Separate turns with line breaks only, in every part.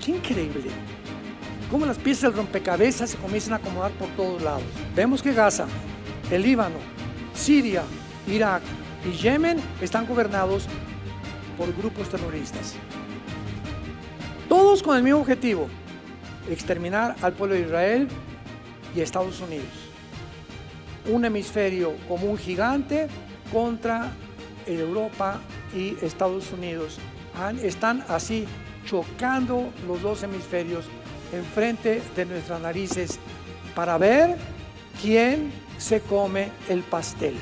Qué increíble. Cómo las piezas del rompecabezas se comienzan a acomodar por todos lados. Vemos que Gaza, el Líbano, Siria, Irak y Yemen están gobernados por grupos terroristas. Todos con el mismo objetivo: exterminar al pueblo de Israel y a Estados Unidos. Un hemisferio como un gigante contra Europa y Estados Unidos. Están así chocando los dos hemisferios enfrente de nuestras narices para ver quién se come el pastel.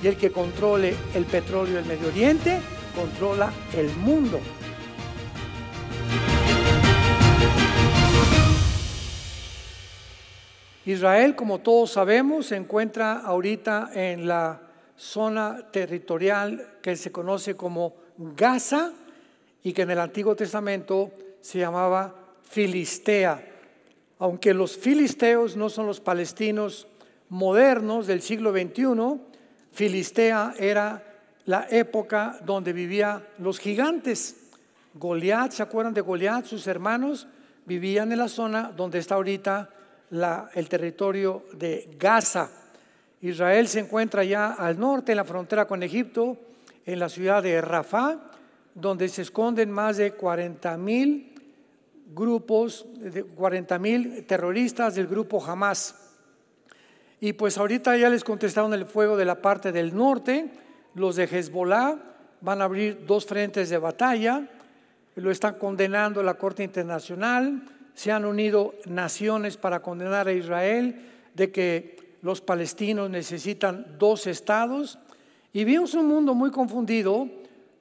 Y el que controle el petróleo del Medio Oriente controla el mundo. Israel, como todos sabemos, se encuentra ahorita en la zona territorial que se conoce como Gaza y que en el Antiguo Testamento se llamaba Filistea. Aunque los filisteos no son los palestinos modernos del siglo XXI, Filistea era la época donde vivían los gigantes. Goliat, ¿se acuerdan de Goliat? Sus hermanos vivían en la zona donde está ahorita el territorio de Gaza. Israel se encuentra ya al norte, en la frontera con Egipto, en la ciudad de Rafah, donde se esconden más de 40,000 grupos, 40,000 terroristas del grupo Hamas. Y pues ahorita ya les contestaron el fuego de la parte del norte. Los de Hezbollah van a abrir 2 frentes de batalla, lo están condenando la Corte Internacional. Se han unido naciones para condenar a Israel de que los palestinos necesitan 2 estados. Y vimos un mundo muy confundido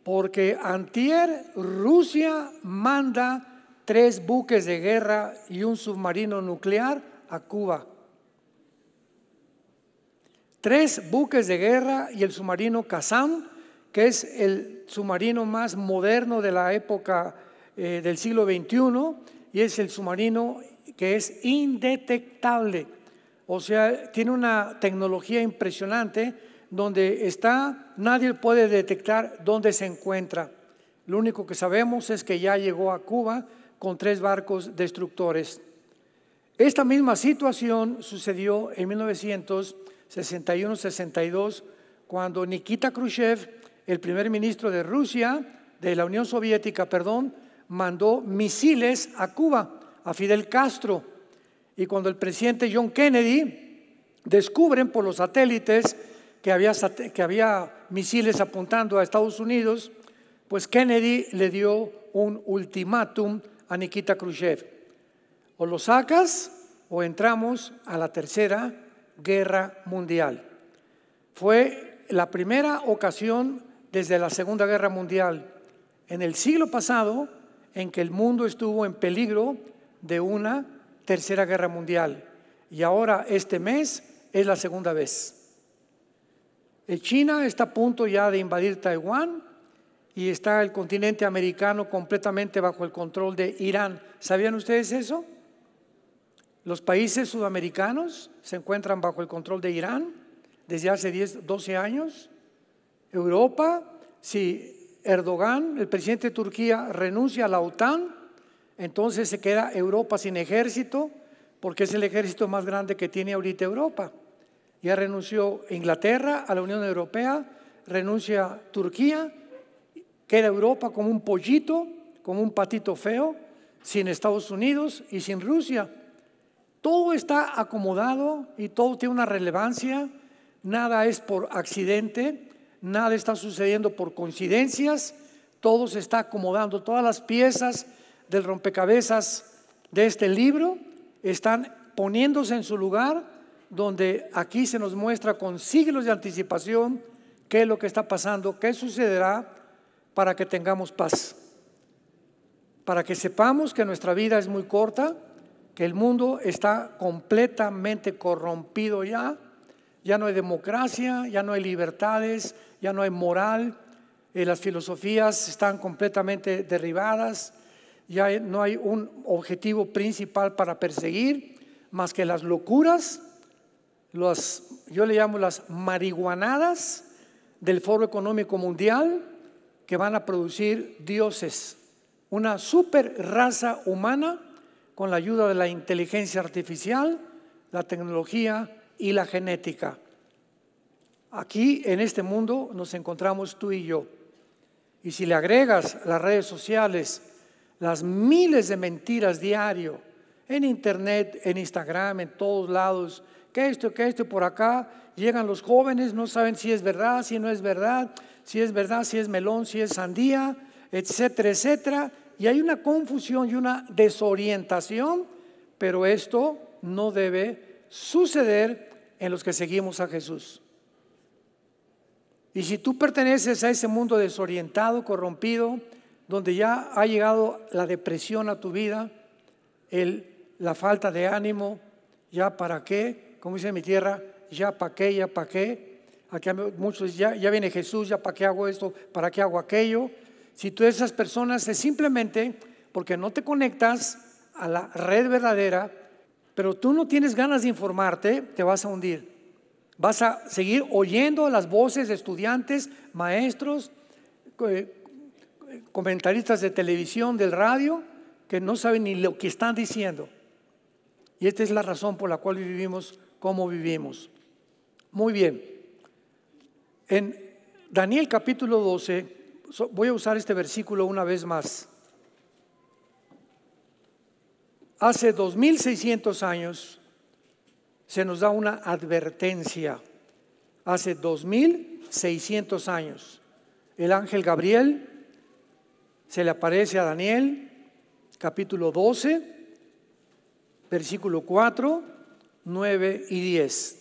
porque antier Rusia manda 3 buques de guerra y un submarino nuclear a Cuba. 3 buques de guerra y el submarino Qassam, que es el submarino más moderno de la época del siglo XXI, y es el submarino que es indetectable. O sea, tiene una tecnología impresionante donde está, nadie puede detectar dónde se encuentra. Lo único que sabemos es que ya llegó a Cuba con 3 barcos destructores. Esta misma situación sucedió en 1961-62, cuando Nikita Khrushchev, el primer ministro de Rusia, de la Unión Soviética, mandó misiles a Cuba, a Fidel Castro. Y cuando el presidente John Kennedy descubren por los satélites que había misiles apuntando a Estados Unidos, pues Kennedy le dio un ultimátum a Nikita Khrushchev: o lo sacas o entramos a la Tercera Guerra Mundial. Fue la primera ocasión desde la Segunda Guerra Mundial en el siglo pasado en que el mundo estuvo en peligro de una Tercera Guerra Mundial, y ahora este mes es la segunda vez. China está a punto ya de invadir Taiwán y está el continente americano completamente bajo el control de Irán. ¿Sabían ustedes eso? Los países sudamericanos se encuentran bajo el control de Irán desde hace 12 años. Europa, si Erdogan, el presidente de Turquía, renuncia a la OTAN, entonces se queda Europa sin ejército, porque es el ejército más grande que tiene ahorita Europa. Ya renunció Inglaterra a la Unión Europea, renuncia Turquía, queda Europa como un pollito, como un patito feo, sin Estados Unidos y sin Rusia. Todo está acomodado y todo tiene una relevancia. Nada es por accidente, nada está sucediendo por coincidencias. Todo se está acomodando, todas las piezas del rompecabezas de este libro están poniéndose en su lugar, donde aquí se nos muestra con siglos de anticipación qué es lo que está pasando, qué sucederá, para que tengamos paz, para que sepamos que nuestra vida es muy corta, que el mundo está completamente corrompido ya no hay democracia, ya no hay libertades, ya no hay moral, las filosofías están completamente derribadas, ya no hay un objetivo principal para perseguir más que las locuras, yo le llamo las marihuanadas del Foro Económico Mundial, que van a producir dioses una super raza humana con la ayuda de la inteligencia artificial, la tecnología y la genética. Aquí en este mundo nos encontramos tú y yo. Y si le agregas las redes sociales, las miles de mentiras diario, en internet, en Instagram, en todos lados, que esto, por acá, llegan los jóvenes, no saben si es verdad, si no es verdad, si es verdad, si es melón, si es sandía, etcétera, etcétera. Y hay una confusión y una desorientación, pero esto no debe suceder en los que seguimos a Jesús. Y si tú perteneces a ese mundo desorientado, corrompido, donde ya ha llegado la depresión a tu vida, la falta de ánimo, ya para qué, como dice mi tierra, ya para qué, ya para qué. Aquí muchos ya viene Jesús, ya para qué hago esto, para qué hago aquello. Si tú eres esas personas es simplemente porque no te conectas a la red verdadera, pero tú no tienes ganas de informarte, te vas a hundir. Vas a seguir oyendo las voces de estudiantes, maestros, comentaristas de televisión, del radio, que no saben ni lo que están diciendo. Y esta es la razón por la cual vivimos como vivimos. Muy bien. En Daniel capítulo 12, voy a usar este versículo una vez más. Hace 2600 años se nos da una advertencia. Hace 2600 años el ángel Gabriel se le aparece a Daniel, capítulo 12, versículo 4, 9 y 10.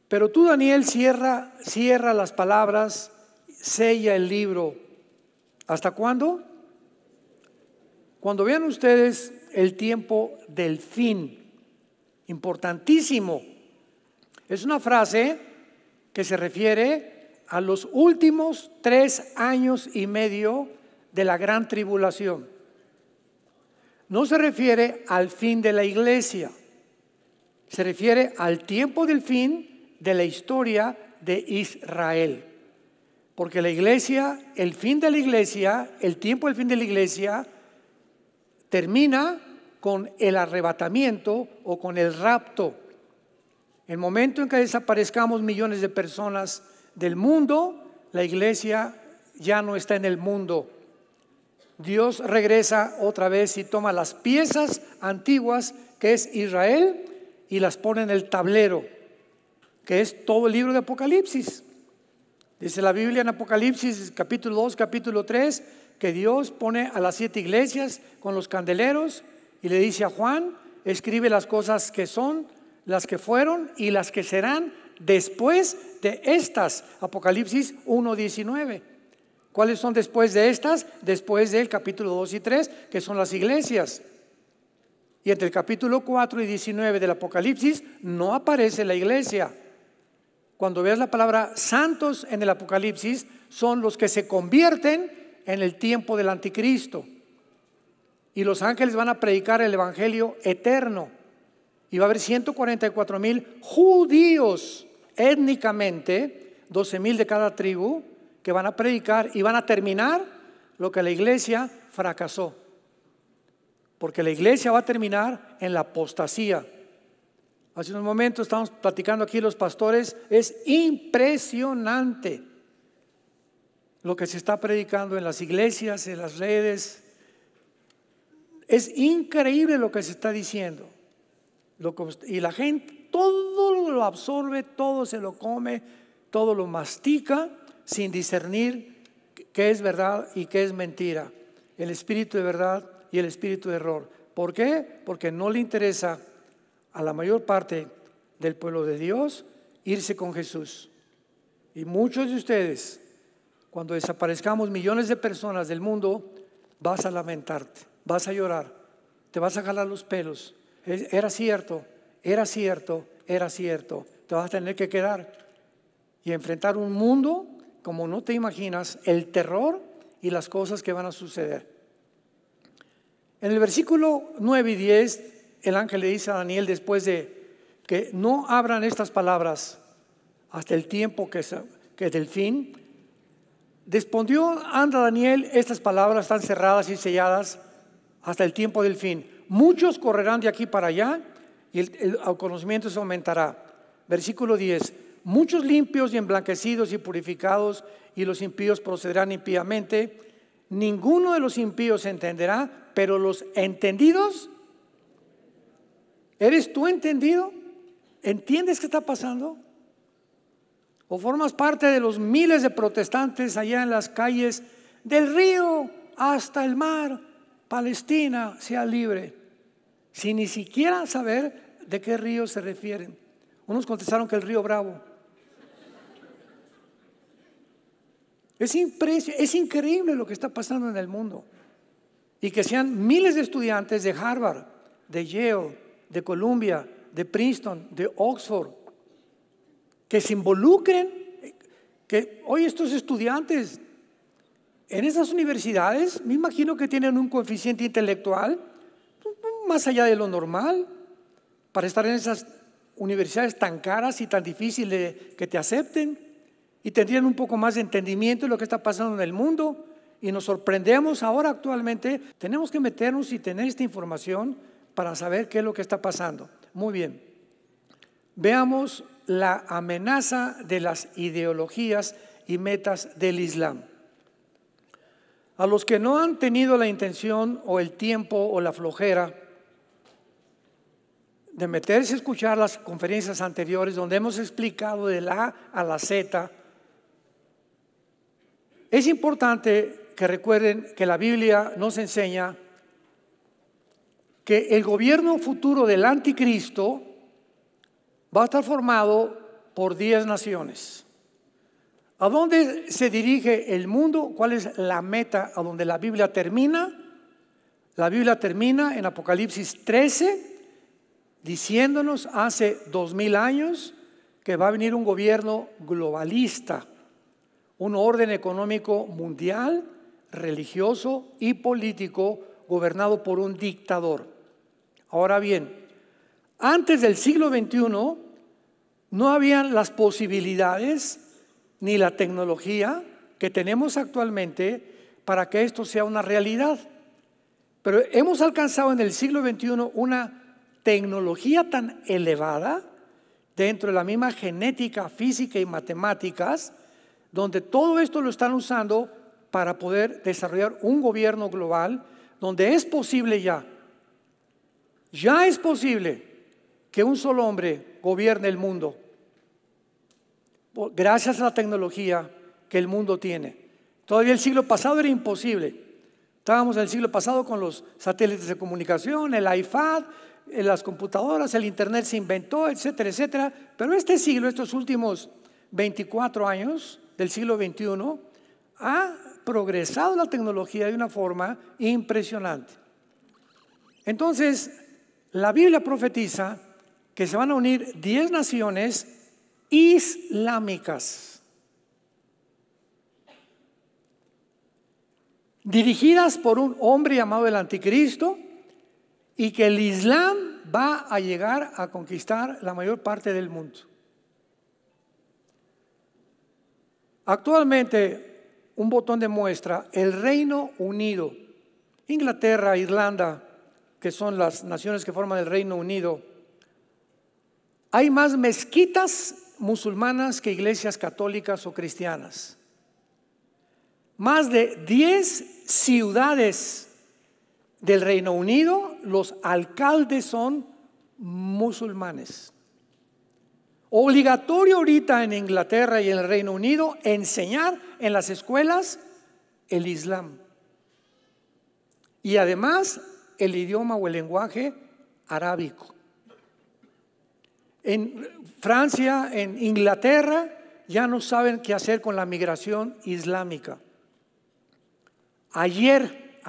Pero tú, Daniel, cierra las palabras, sella el libro. ¿Hasta cuándo? Cuando vean ustedes el tiempo del fin. Importantísimo. Es una frase que se refiere a los últimos 3 años y medio de la gran tribulación. No se refiere al fin de la iglesia, se refiere al tiempo del fin de la historia de Israel. Porque la iglesia, el fin de la iglesia, el tiempo del fin de la iglesia termina con el arrebatamiento o con el rapto. El momento en que desaparezcamos millones de personas del mundo, la iglesia ya no está en el mundo. Dios regresa otra vez y toma las piezas antiguas que es Israel y las pone en el tablero, que es todo el libro de Apocalipsis. Dice la Biblia en Apocalipsis capítulo 2, capítulo 3, que Dios pone a las 7 iglesias con los candeleros y le dice a Juan, escribe las cosas que son, las que fueron y las que serán después de estas. Apocalipsis 1:19. ¿Cuáles son después de estas? Después del capítulo 2 y 3, que son las iglesias. Y entre el capítulo 4 y 19 del Apocalipsis no aparece la iglesia. Cuando veas la palabra santos en el Apocalipsis, son los que se convierten en el tiempo del anticristo. Y los ángeles van a predicar el evangelio eterno. Y va a haber 144,000 judíos étnicamente, 12,000 de cada tribu, que van a predicar y van a terminar lo que la iglesia fracasó. Porque la iglesia va a terminar en la apostasía. Hace unos momentos estamos platicando aquí los pastores, es impresionante lo que se está predicando en las iglesias, en las redes. Es increíble lo que se está diciendo. Y la gente todo lo absorbe, todo se lo come, todo lo mastica sin discernir qué es verdad y qué es mentira. El espíritu de verdad y el espíritu de error. ¿Por qué? Porque no le interesa a la mayor parte del pueblo de Dios irse con Jesús. Y muchos de ustedes, cuando desaparezcamos millones de personas del mundo, vas a lamentarte, vas a llorar, te vas a jalar los pelos. Era cierto, era cierto, era cierto. Te vas a tener que quedar y enfrentar un mundo como no te imaginas, el terror y las cosas que van a suceder. En el versículo 9 y 10, el ángel le dice a Daniel, después de que no abran estas palabras hasta el tiempo que es del fin, Respondió anda Daniel, estas palabras están cerradas y selladas hasta el tiempo del fin. Muchos correrán de aquí para allá y el conocimiento se aumentará. Versículo 10. Muchos limpios y emblanquecidos y purificados, y los impíos procederán impíamente. Ninguno de los impíos entenderá, pero los entendidos. ¿Eres tú entendido? ¿Entiendes qué está pasando? ¿O formas parte de los miles de protestantes allá en las calles del río hasta el mar? Palestina sea libre, sin ni siquiera saber de qué río se refieren. Unos contestaron que el río Bravo. Es increíble lo que está pasando en el mundo. Y que sean miles de estudiantes de Harvard, de Yale, de Columbia, de Princeton, de Oxford, que se involucren, que hoy estos estudiantes en esas universidades, me imagino que tienen un coeficiente intelectual más allá de lo normal para estar en esas universidades tan caras y tan difíciles que te acepten, y tendrían un poco más de entendimiento de lo que está pasando en el mundo. Y nos sorprendemos ahora actualmente. Tenemos que meternos y tener esta información para saber qué es lo que está pasando. Muy bien, veamos la amenaza de las ideologías y metas del Islam. A los que no han tenido la intención o el tiempo o la flojera de meterse a escuchar las conferencias anteriores donde hemos explicado de la A a la Z, es importante que recuerden que la Biblia nos enseña que el gobierno futuro del anticristo va a estar formado por 10 naciones. ¿A dónde se dirige el mundo? ¿Cuál es la meta a donde la Biblia termina? La Biblia termina en Apocalipsis 13, diciéndonos hace 2000 años que va a venir un gobierno globalista, un orden económico mundial, religioso y político gobernado por un dictador. Ahora bien, antes del siglo XXI no habían las posibilidades ni la tecnología que tenemos actualmente para que esto sea una realidad. Pero hemos alcanzado en el siglo XXI una tecnología tan elevada dentro de la misma genética, física y matemáticas, donde todo esto lo están usando para poder desarrollar un gobierno global, donde es posible ya es posible que un solo hombre gobierne el mundo, gracias a la tecnología que el mundo tiene. Todavía el siglo pasado era imposible. Estábamos en el siglo pasado con los satélites de comunicación, el iPad, las computadoras, el internet se inventó, etcétera, etcétera. Pero este siglo, estos últimos 24 años del siglo XXI, ha progresado la tecnología de una forma impresionante. Entonces, la Biblia profetiza que se van a unir 10 naciones islámicas, dirigidas por un hombre llamado el Anticristo, y que el Islam va a llegar a conquistar la mayor parte del mundo. Actualmente, un botón de muestra, el Reino Unido, Inglaterra, Irlanda, que son las naciones que forman el Reino Unido, hay más mezquitas musulmanas que iglesias católicas o cristianas. Más de 10 ciudades del Reino Unido, los alcaldes son musulmanes. Obligatorio ahorita en Inglaterra y en el Reino Unido enseñar en las escuelas el Islam. Y además el idioma o el lenguaje arábico. En Francia, en Inglaterra, ya no saben qué hacer con la migración islámica. Ayer,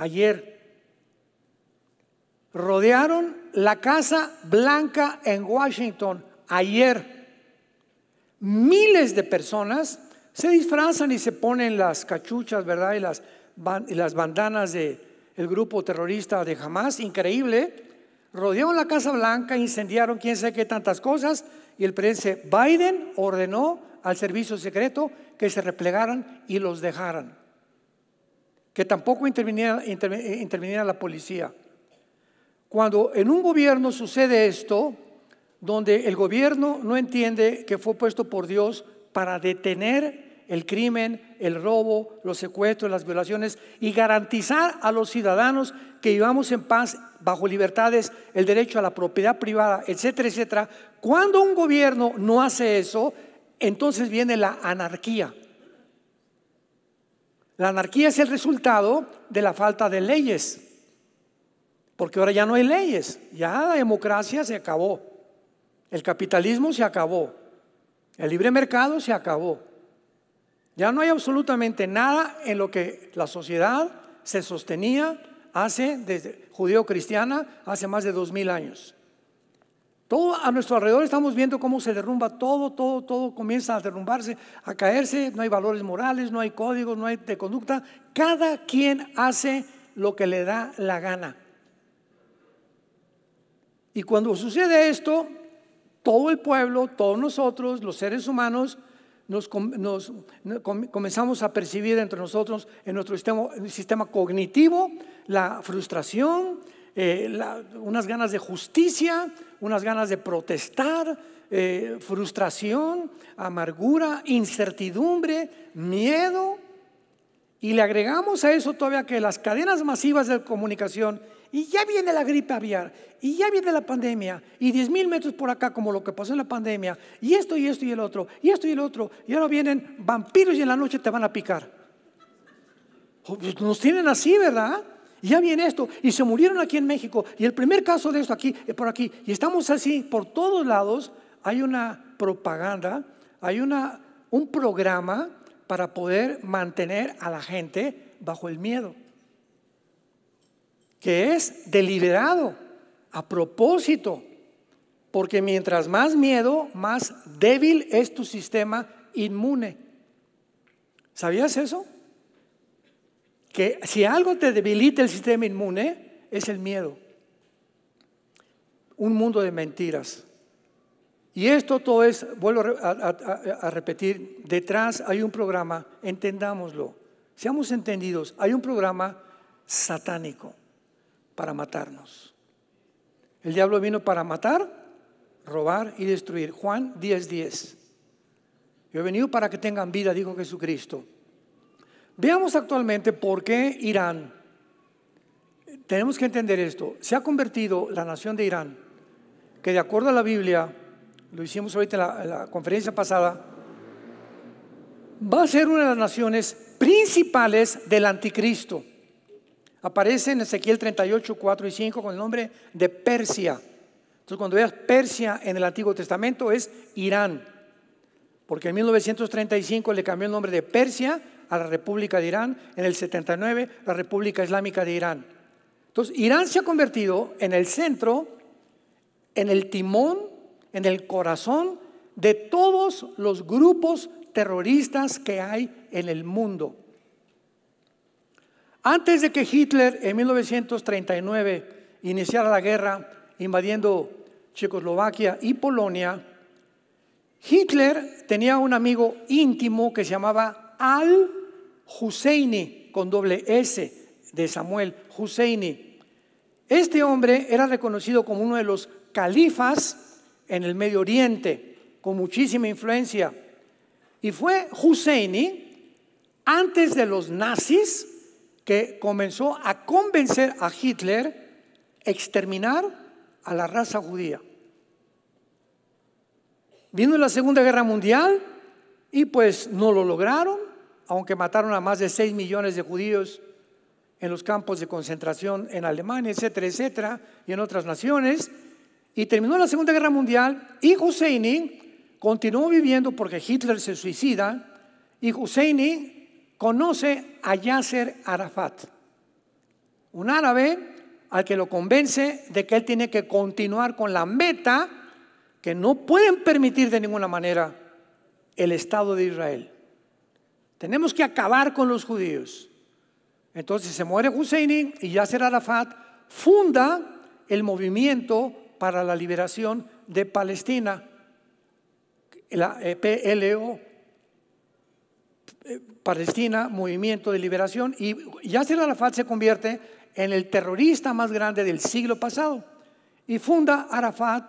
rodearon la Casa Blanca en Washington. Ayer, miles de personas se disfrazan y se ponen las cachuchas, ¿verdad? Y las bandanas del grupo terrorista de Hamas, increíble. rodearon la Casa Blanca, incendiaron quién sabe qué tantas cosas, y el presidente Biden ordenó al servicio secreto que se replegaran y los dejaran, que tampoco interviniera la policía. Cuando en un gobierno sucede esto, donde el gobierno no entiende que fue puesto por Dios para detener el crimen, el robo, los secuestros, las violaciones y garantizar a los ciudadanos que vivamos en paz, bajo libertades, el derecho a la propiedad privada, etcétera, etcétera. Cuando un gobierno no hace eso, entonces viene la anarquía. La anarquía es el resultado de la falta de leyes, porque ahora ya no hay leyes, ya la democracia se acabó, el capitalismo se acabó, el libre mercado se acabó. Ya no hay absolutamente nada en lo que la sociedad se sostenía desde judío-cristiana, hace más de 2000 años. Todo a nuestro alrededor estamos viendo cómo se derrumba todo comienza a derrumbarse, a caerse, no hay valores morales, no hay códigos, no hay de conducta. Cada quien hace lo que le da la gana. Y cuando sucede esto, todo el pueblo, todos nosotros, los seres humanos, comenzamos a percibir entre nosotros, en nuestro sistema cognitivo, la frustración, unas ganas de justicia, unas ganas de protestar, frustración, amargura, incertidumbre, miedo. Y le agregamos a eso todavía que las cadenas masivas de comunicación, y ya viene la gripe aviar, y ya viene la pandemia, y 10,000 metros por acá como lo que pasó en la pandemia, y esto y el otro, y esto y el otro, y ahora vienen vampiros y en la noche te van a picar. Nos tienen así, ¿verdad? Y ya viene esto, y se murieron aquí en México, y el primer caso de esto aquí, por aquí, y estamos así por todos lados. Hay una propaganda, hay un programa para poder mantener a la gente bajo el miedo, que es deliberado, a propósito, porque mientras más miedo, más débil es tu sistema inmune. ¿Sabías eso? Que si algo te debilita el sistema inmune, es el miedo. Un mundo de mentiras. Y esto todo es, vuelvo a repetir, detrás hay un programa, entendámoslo, seamos entendidos, hay un programa satánico para matarnos. El diablo vino para matar, robar y destruir. Juan 10:10. Yo he venido para que tengan vida, dijo Jesucristo. Veamos actualmente por qué Irán. Tenemos que entender esto. Se ha convertido la nación de Irán, que de acuerdo a la Biblia, lo hicimos ahorita en la conferencia pasada, va a ser una de las naciones principales del anticristo. Aparece en Ezequiel 38, 4 y 5 con el nombre de Persia. Entonces cuando veas Persia en el Antiguo Testamento es Irán, porque en 1935 le cambió el nombre de Persia a la República de Irán, en el 79 la República Islámica de Irán. Entonces Irán se ha convertido en el centro, en el timón, en el corazón de todos los grupos terroristas que hay en el mundo. Antes de que Hitler en 1939 iniciara la guerra invadiendo Checoslovaquia y Polonia, Hitler tenía un amigo íntimo que se llamaba Al-Husseini, con doble S, de Samuel Husseini. Este hombre era reconocido como uno de los califas en el Medio Oriente, con muchísima influencia. Y fue Husseini, antes de los nazis, que comenzó a convencer a Hitler a exterminar a la raza judía. Vino la Segunda Guerra Mundial y pues no lo lograron, aunque mataron a más de 6 millones de judíos en los campos de concentración en Alemania, etcétera, etcétera, y en otras naciones. Y terminó la Segunda Guerra Mundial y Husseini continuó viviendo porque Hitler se suicida, y Husseini conoce a Yasser Arafat, un árabe al que lo convence de que él tiene que continuar con la meta que no pueden permitir de ninguna manera el Estado de Israel. Tenemos que acabar con los judíos. Entonces se muere Husseini y Yasser Arafat funda el movimiento para la liberación de Palestina, la PLO, Palestina, Movimiento de Liberación, y Yasser Arafat se convierte en el terrorista más grande del siglo pasado y funda Arafat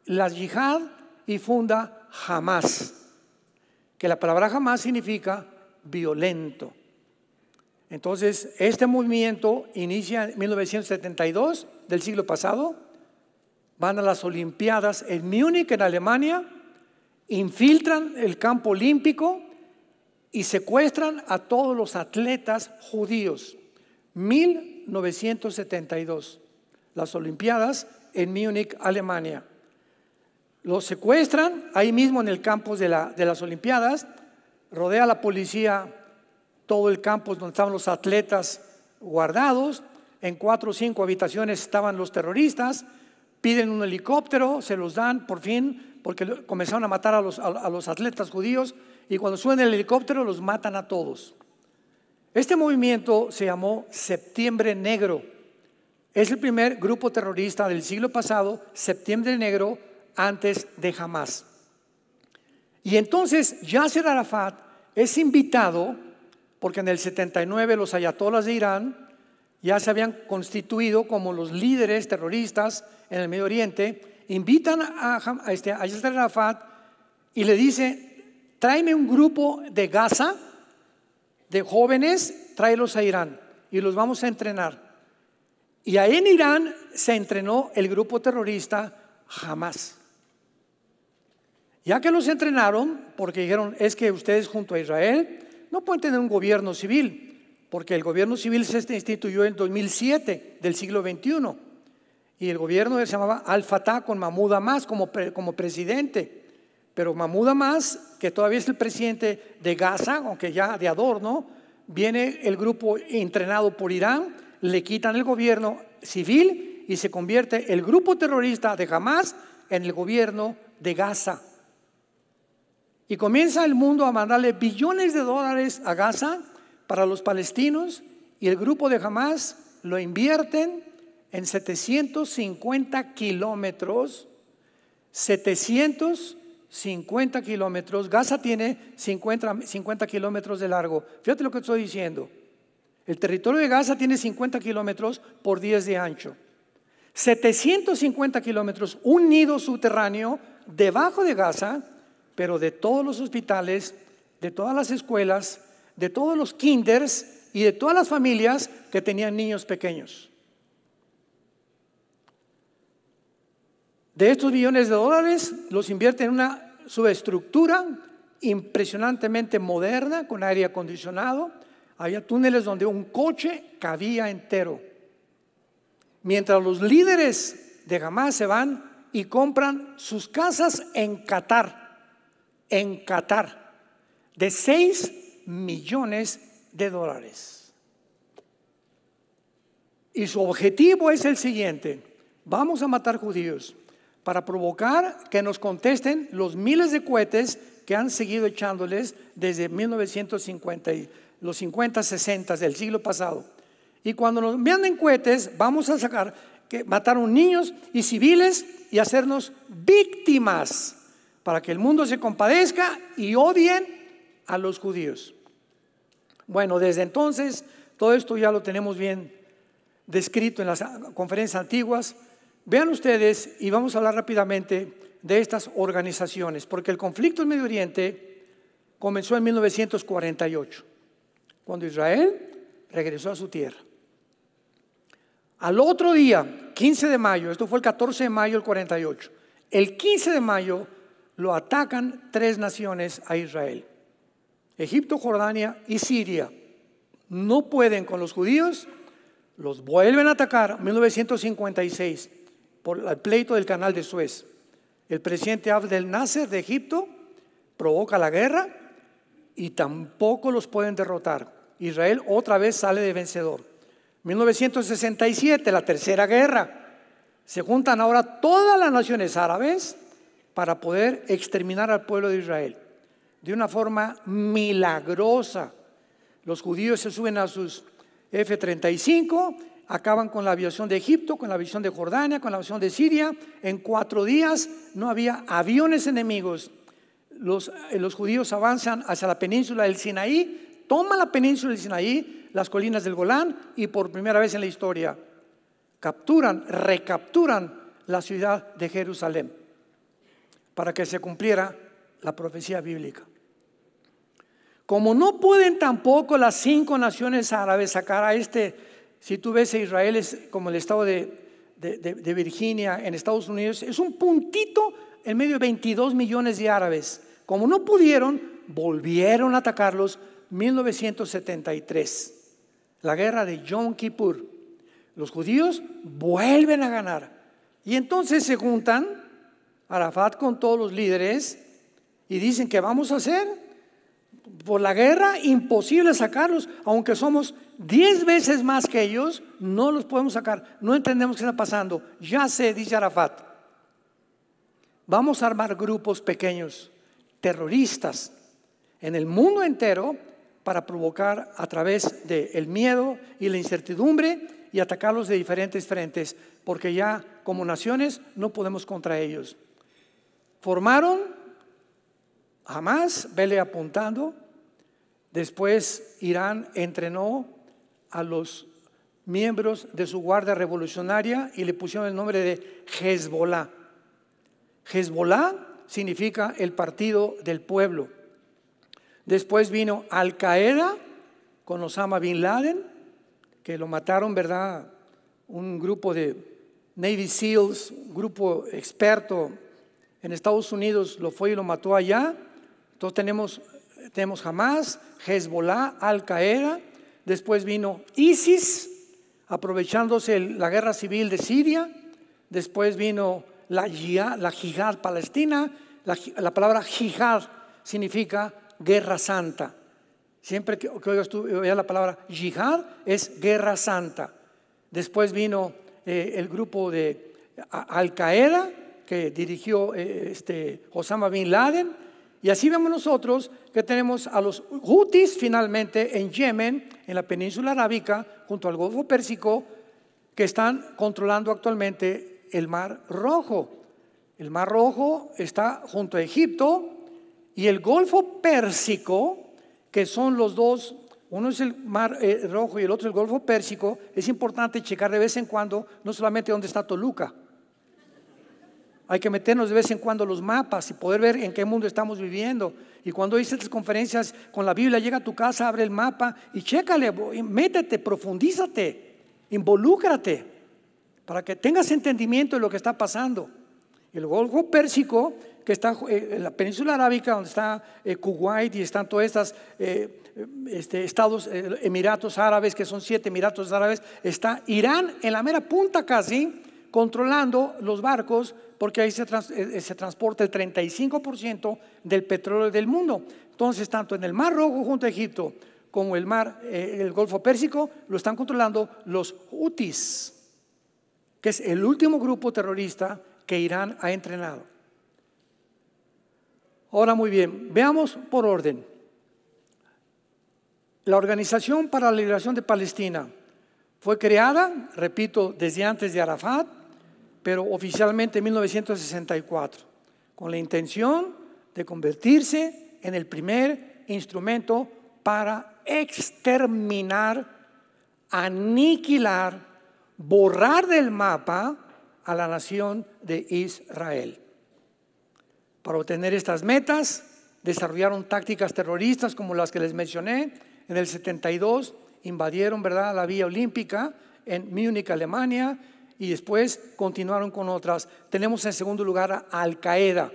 la Yihad y funda Hamas, que la palabra Hamas significa violento. Entonces, este movimiento inicia en 1972 del siglo pasado, van a las Olimpiadas en Múnich, en Alemania, infiltran el campo olímpico y secuestran a todos los atletas judíos. 1972, las Olimpiadas en Múnich, Alemania. Los secuestran ahí mismo en el campus de las Olimpiadas, rodea la policía todo el campus donde estaban los atletas guardados, en 4 o 5 habitaciones estaban los terroristas, piden un helicóptero, se los dan por fin, porque comenzaron a matar a los atletas judíos, y cuando suben el helicóptero los matan a todos. Este movimiento se llamó Septiembre Negro. Es el primer grupo terrorista del siglo pasado, Septiembre Negro, antes de Hamas. Y entonces Yasser Arafat es invitado, porque en el 79 los ayatolás de Irán ya se habían constituido como los líderes terroristas en el Medio Oriente, invitan a Yasser Arafat y le dice: tráeme un grupo de Gaza, de jóvenes, tráelos a Irán y los vamos a entrenar. Y ahí en Irán se entrenó el grupo terrorista Hamas. Ya que los entrenaron, porque dijeron: es que ustedes junto a Israel no pueden tener un gobierno civil, porque el gobierno civil se instituyó en 2007 del siglo XXI, y el gobierno se llamaba Al-Fatah con Mahmoud Abbas como presidente. Pero Mahmoud Abbas, que todavía es el presidente de Gaza, aunque ya de adorno, viene el grupo entrenado por Irán, le quitan el gobierno civil y se convierte el grupo terrorista de Hamas en el gobierno de Gaza. Y comienza el mundo a mandarle billones de dólares a Gaza para los palestinos, y el grupo de Hamas lo invierten en 750 kilómetros. 750 kilómetros. Gaza tiene 50 kilómetros de largo. Fíjate lo que estoy diciendo. El territorio de Gaza tiene 50 kilómetros por 10 de ancho. 750 kilómetros, un nido subterráneo debajo de Gaza, pero de todos los hospitales, de todas las escuelas, de todos los kinders y de todas las familias que tenían niños pequeños. De estos billones de dólares los invierte en una subestructura impresionantemente moderna con aire acondicionado. Había túneles donde un coche cabía entero. Mientras los líderes de Hamas se van y compran sus casas en Qatar, de 6 millones de dólares. Y su objetivo es el siguiente: vamos a matar judíos para provocar que nos contesten los miles de cohetes que han seguido echándoles desde 1950, los 50, 60 del siglo pasado. Y cuando nos manden cohetes, vamos a sacar que mataron niños y civiles y hacernos víctimas para que el mundo se compadezca y odien a los judíos. Bueno, desde entonces todo esto ya lo tenemos bien descrito en las conferencias antiguas. Vean ustedes, y vamos a hablar rápidamente de estas organizaciones, porque el conflicto en Medio Oriente comenzó en 1948, cuando Israel regresó a su tierra. Al otro día, 15 de mayo, esto fue el 14 de mayo del 48, el 15 de mayo lo atacan 3 naciones a Israel: Egipto, Jordania y Siria. No pueden con los judíos, los vuelven a atacar en 1956 por el pleito del canal de Suez. El presidente Abdel Nasser de Egipto provoca la guerra y tampoco los pueden derrotar. Israel otra vez sale de vencedor. 1967, la tercera guerra. Se juntan ahora todas las naciones árabes para poder exterminar al pueblo de Israel de una forma milagrosa. Los judíos se suben a sus F-35 acaban con la aviación de Egipto, con la aviación de Jordania, con la aviación de Siria. En 4 días no había aviones enemigos. Los judíos avanzan hacia la península del Sinaí, toman la península del Sinaí, las colinas del Golán, y por primera vez en la historia recapturan la ciudad de Jerusalén para que se cumpliera la profecía bíblica. Como no pueden tampoco las 5 naciones árabes sacar a si tú ves a Israel es como el estado de Virginia en Estados Unidos, es un puntito en medio de 22 millones de árabes. Como no pudieron, volvieron a atacarlos. 1973, la guerra de Yom Kippur. Los judíos vuelven a ganar. Y entonces se juntan Arafat con todos los líderes y dicen: ¿qué vamos a hacer? Por la guerra, imposible sacarlos, aunque somos 10 veces más que ellos, no los podemos sacar. No entendemos qué está pasando. Ya sé, dice Arafat, vamos a armar grupos pequeños, terroristas, en el mundo entero, para provocar a través del miedo y la incertidumbre y atacarlos de diferentes frentes, porque ya como naciones no podemos contra ellos. Formaron Hamas, vele apuntando. Después Irán entrenó a los miembros de su guardia revolucionaria y le pusieron el nombre de Hezbollah. Hezbollah significa el partido del pueblo. Después vino Al Qaeda con Osama Bin Laden, que lo mataron, ¿verdad? Un grupo de Navy SEALs, un grupo experto en Estados Unidos lo fue y lo mató allá. Entonces tenemos Hamas, Hezbollah, Al Qaeda. Después vino ISIS, aprovechándose la guerra civil de Siria. Después vino la Jihad palestina. La palabra Jihad significa guerra santa. Siempre que oigas tú la palabra Jihad es guerra santa. Después vino el grupo de Al Qaeda que dirigió Osama Bin Laden. Y así vemos nosotros que tenemos a los Houthis finalmente en Yemen, en la península arábica, junto al Golfo Pérsico, que están controlando actualmente el Mar Rojo. El Mar Rojo está junto a Egipto, y el Golfo Pérsico, que son los dos, uno es el Mar Rojo y el otro el Golfo Pérsico. Es importante checar de vez en cuando, no solamente dónde está Toluca. Hay que meternos de vez en cuando los mapas y poder ver en qué mundo estamos viviendo. Y cuando hice estas conferencias con la Biblia, llega a tu casa, abre el mapa y chécale, métete, profundízate, involúcrate, para que tengas entendimiento de lo que está pasando. El Golfo Pérsico, que está en la península arábica, donde está Kuwait y están todas estas estados, Emiratos Árabes, que son 7 Emiratos Árabes. Está Irán en la mera punta casi, controlando los barcos, porque ahí se transporta el 35% del petróleo del mundo. Entonces, tanto en el Mar Rojo junto a Egipto como el Golfo Pérsico lo están controlando los Houthis, que es el último grupo terrorista que Irán ha entrenado. Ahora, muy bien, veamos por orden. La Organización para la Liberación de Palestina fue creada, repito, desde antes de Arafat, pero oficialmente en 1964, con la intención de convertirse en el primer instrumento para exterminar, aniquilar, borrar del mapa a la nación de Israel. Para obtener estas metas, desarrollaron tácticas terroristas como las que les mencioné. En el 72 invadieron, ¿verdad?, la Vía Olímpica en Múnich, Alemania, y después continuaron con otras. Tenemos en segundo lugar a Al Qaeda.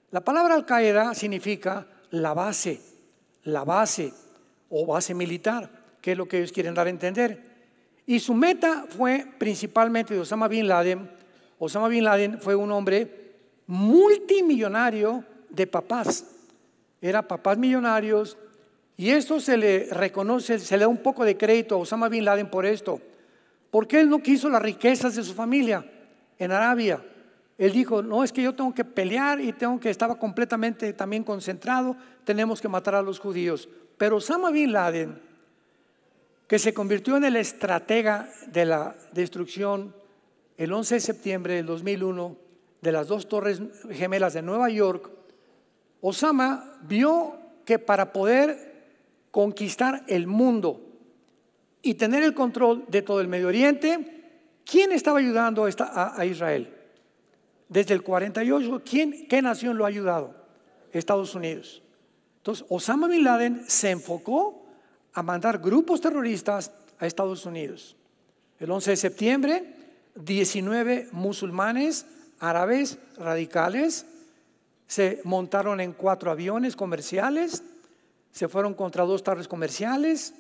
La palabra Al Qaeda significa la base o base militar, que es lo que ellos quieren dar a entender. Y su meta fue principalmente de Osama Bin Laden. Osama Bin Laden fue un hombre multimillonario de papás. Eran papás millonarios, y esto se le reconoce, se le da un poco de crédito a Osama Bin Laden por esto, porque él no quiso las riquezas de su familia en Arabia. Él dijo: no, es que yo tengo que pelear y estaba completamente también concentrado, tenemos que matar a los judíos. Pero Osama Bin Laden que se convirtió en el estratega de la destrucción el 11 de septiembre del 2001 de las dos torres gemelas de Nueva York, Osama vio que para poder conquistar el mundo y tener el control de todo el Medio Oriente, ¿quién estaba ayudando a Israel? Desde el 48, ¿qué nación lo ha ayudado? Estados Unidos. Entonces, Osama Bin Laden se enfocó a mandar grupos terroristas a Estados Unidos. El 11 de septiembre, 19 musulmanes árabes radicales se montaron en 4 aviones comerciales, se fueron contra 2 torres comerciales,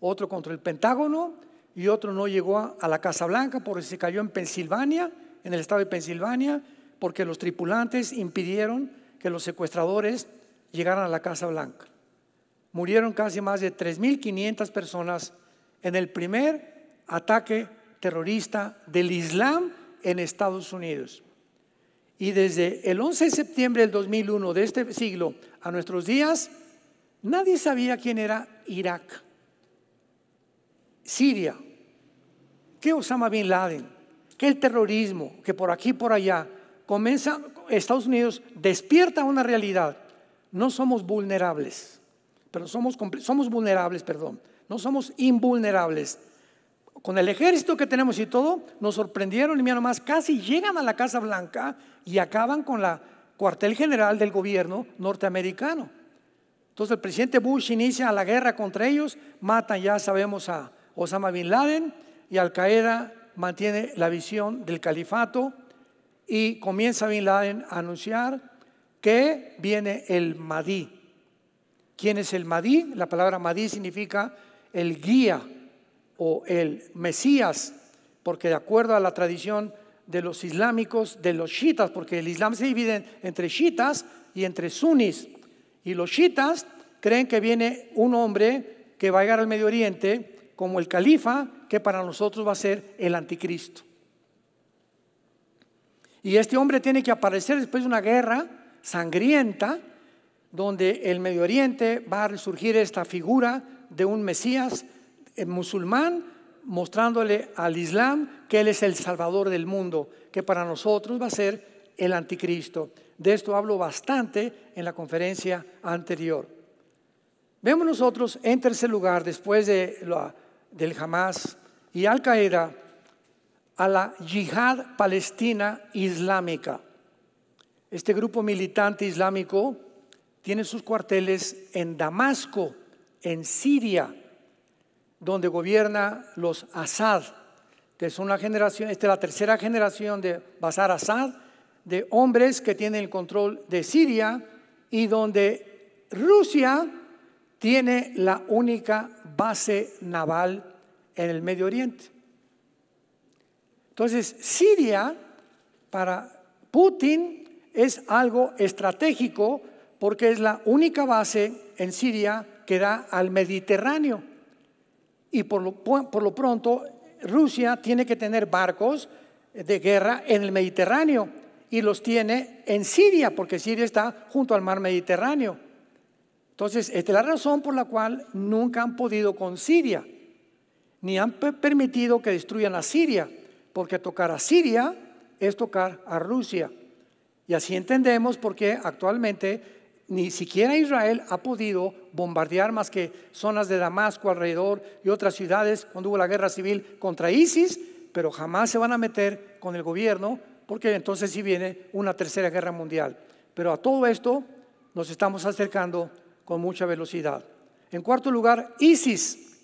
otro contra el Pentágono y otro no llegó a la Casa Blanca porque se cayó en Pensilvania, en el estado de Pensilvania, porque los tripulantes impidieron que los secuestradores llegaran a la Casa Blanca. Murieron casi más de 3.500 personas en el primer ataque terrorista del Islam en Estados Unidos. Y desde el 11 de septiembre del 2001 de este siglo a nuestros días, nadie sabía quién era Irak, Siria, que Osama Bin Laden, que el terrorismo, que por aquí y por allá comienza. Estados Unidos despierta una realidad. No somos vulnerables, pero somos vulnerables, perdón. No somos invulnerables. Con el ejército que tenemos y todo, nos sorprendieron y mira nomás, casi llegan a la Casa Blanca y acaban con la cuartel general del gobierno norteamericano. Entonces el presidente Bush inicia la guerra contra ellos, matan, ya sabemos, a Osama Bin Laden, y Al Qaeda mantiene la visión del califato y comienza Bin Laden a anunciar que viene el Mahdi. ¿Quién es el Mahdi? La palabra Mahdi significa el guía o el Mesías, porque de acuerdo a la tradición de los islámicos, de los chiitas, porque el Islam se divide entre chiitas y entre sunis, y los chiitas creen que viene un hombre que va a llegar al Medio Oriente como el califa, que para nosotros va a ser el anticristo. Y este hombre tiene que aparecer después de una guerra sangrienta, donde el Medio Oriente va a resurgir esta figura de un Mesías musulmán, mostrándole al Islam que Él es el Salvador del mundo, que para nosotros va a ser el anticristo. De esto hablo bastante en la conferencia anterior. Vemos nosotros, en tercer lugar, después del Hamas y Al Qaeda, a la Yihad Palestina Islámica. Este grupo militante islámico tiene sus cuarteles en Damasco, en Siria, donde gobierna los Assad, que es una generación, esta es la tercera generación de Bashar Assad, de hombres que tienen el control de Siria y donde Rusia tiene la única base naval en el Medio Oriente. Entonces, Siria para Putin es algo estratégico porque es la única base en Siria que da al Mediterráneo. Y por lo pronto, Rusia tiene que tener barcos de guerra en el Mediterráneo y los tiene en Siria, porque Siria está junto al mar Mediterráneo. Entonces, esta es la razón por la cual nunca han podido con Siria, ni han permitido que destruyan a Siria, porque tocar a Siria es tocar a Rusia. Y así entendemos por qué actualmente ni siquiera Israel ha podido bombardear más que zonas de Damasco alrededor y otras ciudades cuando hubo la guerra civil contra ISIS, pero jamás se van a meter con el gobierno porque entonces sí viene una tercera guerra mundial. Pero a todo esto nos estamos acercando con mucha velocidad. En cuarto lugar, ISIS.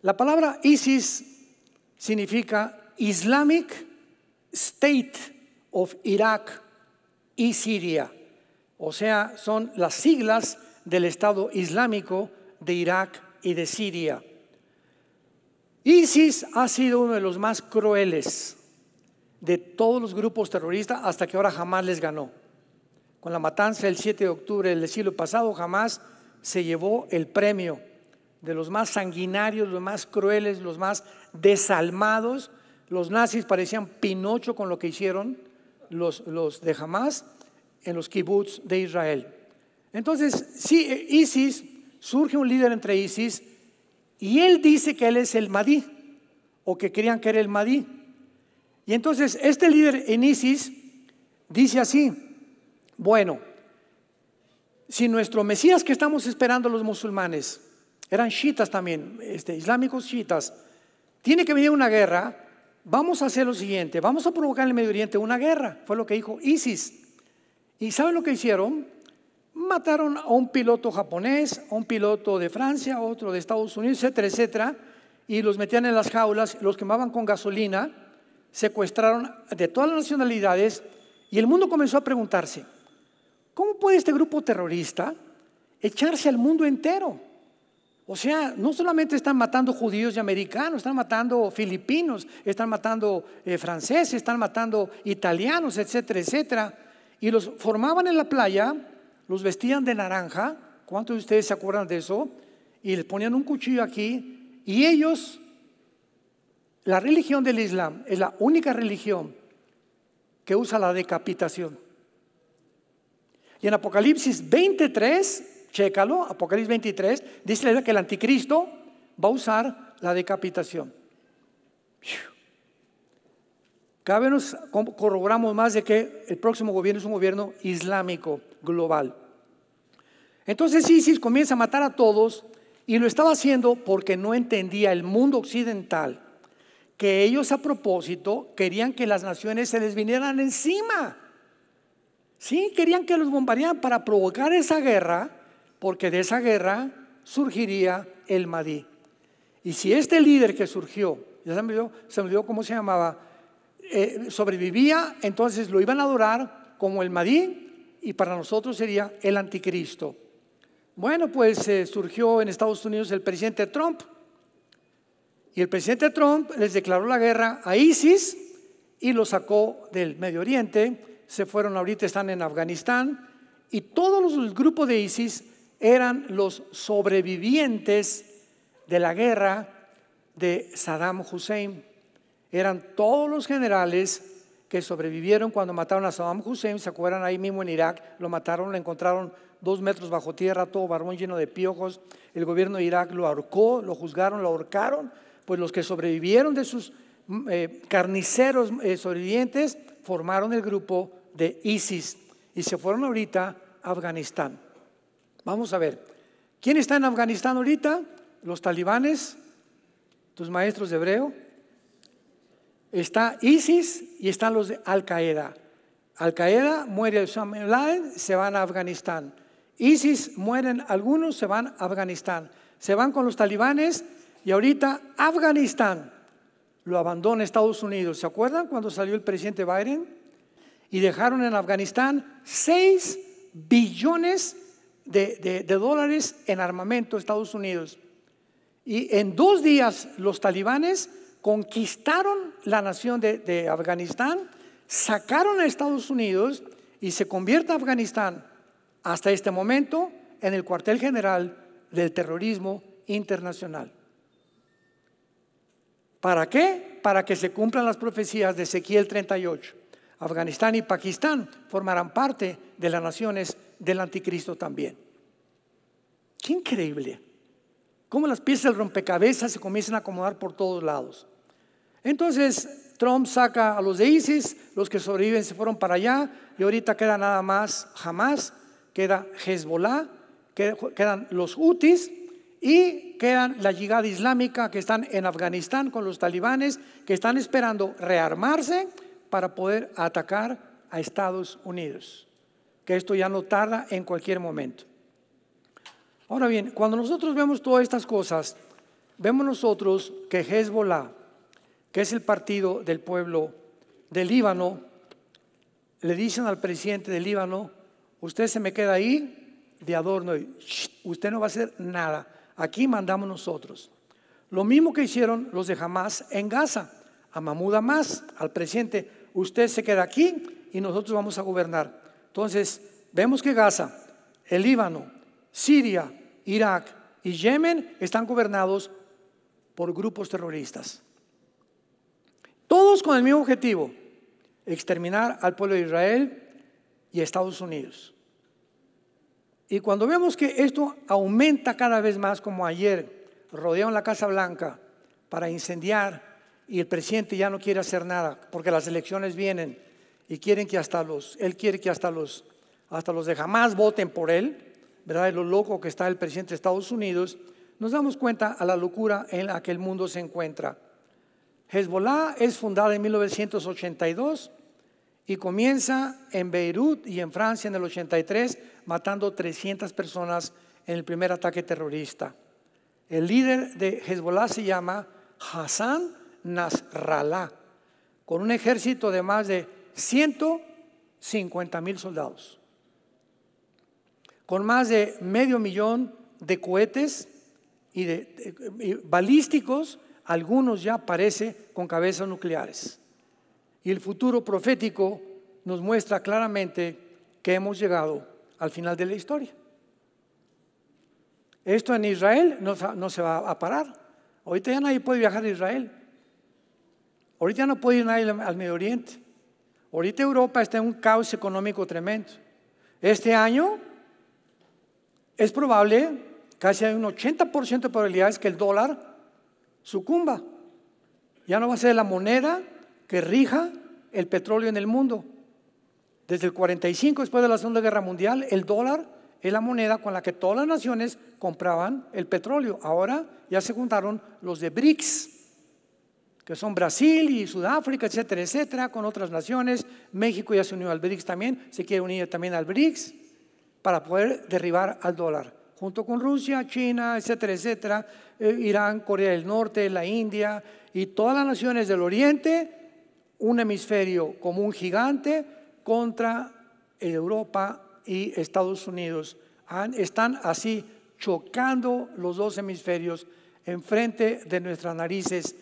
La palabra ISIS significa Islamic State of Iraq y Siria. O sea, son las siglas del Estado Islámico de Irak y de Siria. ISIS ha sido uno de los más crueles de todos los grupos terroristas hasta que ahora Hamas les ganó. Con la matanza del 7 de octubre del siglo pasado, Hamas se llevó el premio de los más sanguinarios, los más crueles, los más desalmados. Los nazis parecían Pinocho con lo que hicieron los de Hamas en los kibbutz de Israel. Entonces, sí, ISIS, surge un líder entre ISIS Y él dice que él es el Mahdi, o que creían que era el Mahdi. Y entonces este líder en ISIS dice así: bueno, si nuestro Mesías que estamos esperando los musulmanes, eran chiitas también, islámicos chiitas, tiene que venir una guerra, vamos a hacer lo siguiente, vamos a provocar en el Medio Oriente una guerra. Fue lo que dijo ISIS. ¿Y saben lo que hicieron? Mataron a un piloto japonés, a un piloto de Francia, otro de Estados Unidos, etcétera, etcétera, y los metían en las jaulas, los quemaban con gasolina, secuestraron de todas las nacionalidades, y el mundo comenzó a preguntarse: ¿cómo puede este grupo terrorista echarse al mundo entero? O sea, no solamente están matando judíos y americanos, están matando filipinos, están matando franceses, están matando italianos, etcétera, etcétera. Y los formaban en la playa, los vestían de naranja. ¿Cuántos de ustedes se acuerdan de eso? Y les ponían un cuchillo aquí. Y ellos, la religión del Islam es la única religión que usa la decapitación. Y en Apocalipsis 23, chécalo, Apocalipsis 23, dice que el anticristo va a usar la decapitación. Cada vez nos corroboramos más de que el próximo gobierno es un gobierno islámico global. Entonces ISIS comienza a matar a todos, y lo estaba haciendo porque no entendía el mundo occidental que ellos a propósito querían que las naciones se les vinieran encima. Sí, querían que los bombardearan para provocar esa guerra, porque de esa guerra surgiría el Mahdi. Y si este líder que surgió, ya se me olvidó cómo se llamaba, sobrevivía, entonces lo iban a adorar como el Mahdi, y para nosotros sería el anticristo. Bueno, pues surgió en Estados Unidos el presidente Trump, y el presidente Trump les declaró la guerra a ISIS y lo sacó del Medio Oriente. Se fueron, ahorita están en Afganistán, y todos los grupos de ISIS eran los sobrevivientes de la guerra de Saddam Hussein. Eran todos los generales que sobrevivieron cuando mataron a Saddam Hussein. ¿Se acuerdan? Ahí mismo en Irak lo mataron, lo encontraron 2 metros bajo tierra, todo barbón lleno de piojos. El gobierno de Irak lo ahorcó, lo juzgaron, lo ahorcaron. Pues los que sobrevivieron de sus carniceros sobrevivientes formaron el grupo de ISIS y se fueron ahorita a Afganistán. Vamos a ver, ¿quién está en Afganistán ahorita? Los talibanes, tus maestros de hebreo. Está ISIS y están los de Al-Qaeda. Al-Qaeda muere Osama bin Laden, se van a Afganistán. ISIS mueren algunos, se van a Afganistán. Se van con los talibanes y ahorita Afganistán lo abandona Estados Unidos. ¿Se acuerdan cuando salió el presidente Biden? Y dejaron en Afganistán 6 billones de dólares en armamento de Estados Unidos. Y en 2 días los talibanes conquistaron la nación de Afganistán, sacaron a Estados Unidos y se convierte Afganistán hasta este momento en el cuartel general del terrorismo internacional. ¿Para qué? Para que se cumplan las profecías de Ezequiel 38. Afganistán y Pakistán formarán parte de las naciones del anticristo también. Qué increíble. Cómo las piezas del rompecabezas se comienzan a acomodar por todos lados. Entonces Trump saca a los de ISIS, los que sobreviven se fueron para allá, y ahorita queda nada más Hamas, queda Hezbollah, quedan los Hutis y quedan la Yihad Islámica, que están en Afganistán con los talibanes, que están esperando rearmarse para poder atacar a Estados Unidos, que esto ya no tarda en cualquier momento. Ahora bien, cuando nosotros vemos todas estas cosas, vemos nosotros que Hezbollah, que es el partido del pueblo del Líbano, le dicen al presidente del Líbano: usted se me queda ahí de adorno, y usted no va a hacer nada, aquí mandamos nosotros. Lo mismo que hicieron los de Hamas en Gaza, a Mahmoud Abbas, al presidente: usted se queda aquí y nosotros vamos a gobernar. Entonces vemos que Gaza, el Líbano, Siria, Irak y Yemen están gobernados por grupos terroristas, todos con el mismo objetivo: exterminar al pueblo de Israel y a Estados Unidos. Y cuando vemos que esto aumenta cada vez más, como ayer rodearon la Casa Blanca para incendiar y el presidente ya no quiere hacer nada porque las elecciones vienen y quieren que él quiere que hasta los de Hamás voten por él, ¿verdad? De lo loco que está el presidente de Estados Unidos, nos damos cuenta a la locura en la que el mundo se encuentra. Hezbollah es fundada en 1982 y comienza en Beirut y en Francia en el 83, matando 300 personas en el primer ataque terrorista. El líder de Hezbollah se llama Hassan Nasrallah, con un ejército de más de 150,000 soldados, con más de 500,000 de cohetes y balísticos, algunos ya parece con cabezas nucleares. Y el futuro profético nos muestra claramente que hemos llegado al final de la historia. Esto en Israel no se va a parar. Ahorita ya nadie puede viajar a Israel. Ahorita ya no puede ir nadie al Medio Oriente. Ahorita Europa está en un caos económico tremendo. Este año es probable, casi hay un 80% de probabilidades que el dólar sucumba. Ya no va a ser la moneda que rija el petróleo en el mundo. Desde el 45, después de la Segunda Guerra Mundial, el dólar es la moneda con la que todas las naciones compraban el petróleo. Ahora ya se juntaron los de BRICS, que son Brasil y Sudáfrica, etcétera, etcétera, con otras naciones. México ya se unió al BRICS también, se quiere unir también al BRICS para poder derribar al dólar, junto con Rusia, China, etcétera, etcétera, Irán, Corea del Norte, la India y todas las naciones del Oriente, un hemisferio como un gigante contra Europa y Estados Unidos. Están así chocando los dos hemisferios enfrente de nuestras narices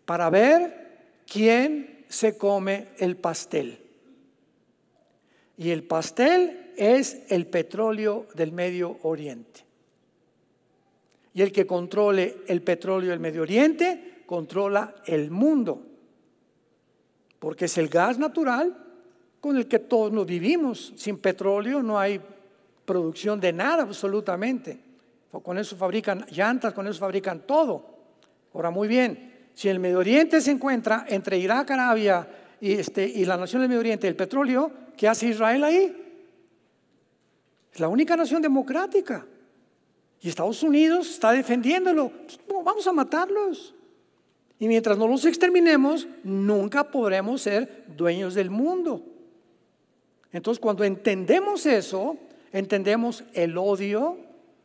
para ver quién se come el pastel. Y el pastel es el petróleo del Medio Oriente. Y el que controle el petróleo del Medio Oriente controla el mundo, porque es el gas natural con el que todos nos vivimos. Sin petróleo no hay producción de nada absolutamente. Con eso fabrican llantas, con eso fabrican todo. Ahora, muy bien, si el Medio Oriente se encuentra entre Irak, Arabia y la nación del Medio Oriente, el petróleo, ¿qué hace Israel ahí? Es la única nación democrática. Y Estados Unidos está defendiéndolo. Vamos a matarlos. Y mientras no los exterminemos, nunca podremos ser dueños del mundo. Entonces, cuando entendemos eso, entendemos el odio